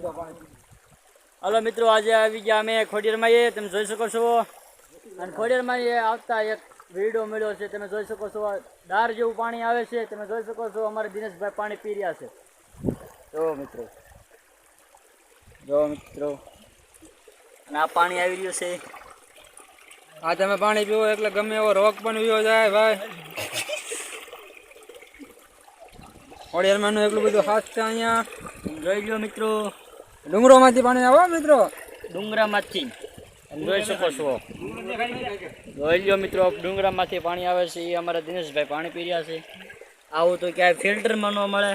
Hello મિત્રો, આજે આવી ગયા અમે ખોડિયારમાં. તમે જોઈ શકો છો, અને ખોડિયારમાં આવતા એક વિડીયો મળ્યો છે. તમે જોઈ શકો છો, દાર જેવું પાણી આવે છે. તમે જોઈ શકો છો, અમારે દિનેશભાઈ પાણી પી રહ્યા છે. જો મિત્રો, અને આ પાણી આવી રહ્યું છે. આ તમે પાણી પીવો એટલે ગમે એવો રોગ પણ પીવો જાય ભાઈ. ખોડિયારમાં એટલું બધું હાથ છે અહીંયા. જોઈ લો મિત્રો, ડુંગરો માંથી પાણી આવો મિત્રો, ડુંગરામાંથી જોઈ શકો છો. જોઈ લો મિત્રો, ડુંગરામાંથી પાણી આવે છે. એ અમારા દિનેશભાઈ પાણી પી રહ્યા છે. આવું તો ક્યાંય ફિલ્ટરમાં ન મળે.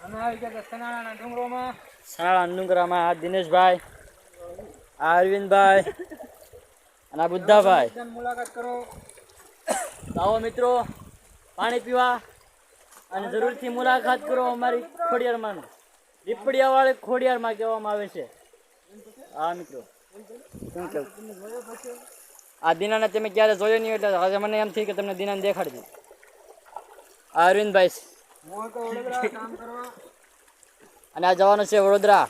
અમે આવી ગયા સનાળાના ડુંગરોમાં. સનાળાના ડુંગરામાં આ દિનેશભાઈ, આ અરવિંદભાઈ અને આ બુદ્ધાભાઈ. મુલાકાત કરો. આવો મિત્રો પાણી પીવા, અને જરૂરથી મુલાકાત કરો અમારી ખોડિયારમાં. દીપડિયા વાળી ખોડિયારમાં કહેવામાં આવે છે. હા મિત્રો, શું કેવું? આ દીનાને તમે ક્યારે જોયો નહીં, એટલે આજે મને એમ થયું કે તમને દીનાને દેખાડી દઉં. આ અરવિંદભાઈ અને આ જવાનું છે વડોદરા,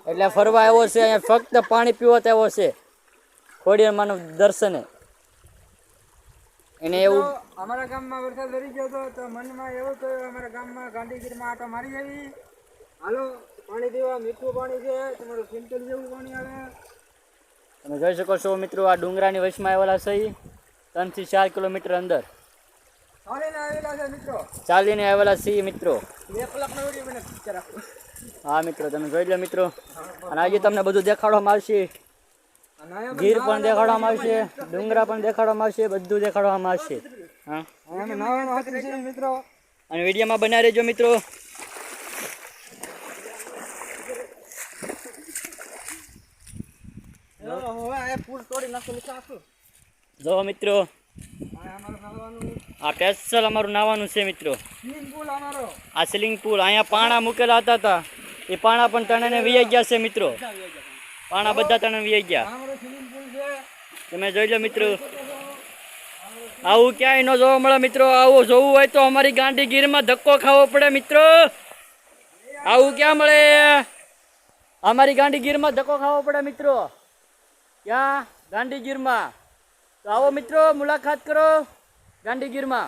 એટલે ફરવા આવ્યો છે. અહીંયા ફક્ત પાણી પીવા આવ્યો છે ખોડિયારમાંનું દર્શને. એને એવું અમારા ગામમાં વરસાદ વરી ગયો હતો, તો મનમાં એવું થયું અમારા ગામમાં ગાંધીગીરમાં આટો મારી આવી. હાલો પાણી પીવા. મીઠું પાણી છે, તમારું ફિલ્ટર જેવું પાણી આવે. તમે જોઈ શકો છો મિત્રો, આ ડુંગરાની વચમાં આવેલા છે. 3 થી 4 કિલોમીટર અંદર ચાલીને આવેલા છે મિત્રો. ચાલીને આવેલા છીએ મિત્રો. 2 કલાકનો વિડીયો મને રાખો. હા મિત્રો, તમે જોઈ લો મિત્રો. અને આજે તમને બધું દેખાડવામાં આવશે. ગીર પણ દેખાડવામાં આવશે, ડુંગરા પણ દેખાડવામાં આવશે, બધું દેખાડવામાં આવશે. હા, મિત્રો, અને વિડીયોમાં બન્યા રહેજો મિત્રો. જો મિત્રો, આ સ્પેશિયલ અમારું નાવાનું છે મિત્રો. આ સ્વિમિંગ પુલ, અહીંયા પાણા મૂકેલા હતા. એ પાણા પણ તણાને વી ગયા છે મિત્રો. પાણા બધા તણે વી ગયા. તમે જોઈ લો મિત્રો. આવું ક્યાંય ન જોવા મળે મિત્રો. આવું જોવું હોય તો અમારી ગાંધીગીરમાં ધક્કો ખાવો પડે મિત્રો. આવું ક્યાં મળે? અમારી ગાંધીગીરમાં ધક્કો ખાવો પડે મિત્રો. ક્યાં? ગાંધીગીરમાં. તો આવો મિત્રો, મુલાકાત કરો ગાંધીગીરમાં.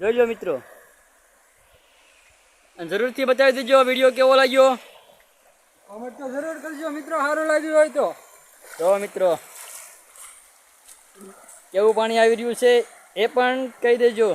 જોઈ લો મિત્રો, અને જરૂરથી બતાવી દેજો વિડીયો કેવો લાગ્યો. કોમેન્ટ તો જરૂર કરજો મિત્રો, સારું લાગ્યું હોય તો. જો મિત્રો, કેવું પાણી આવી રહ્યું છે એ પણ કહી દેજો.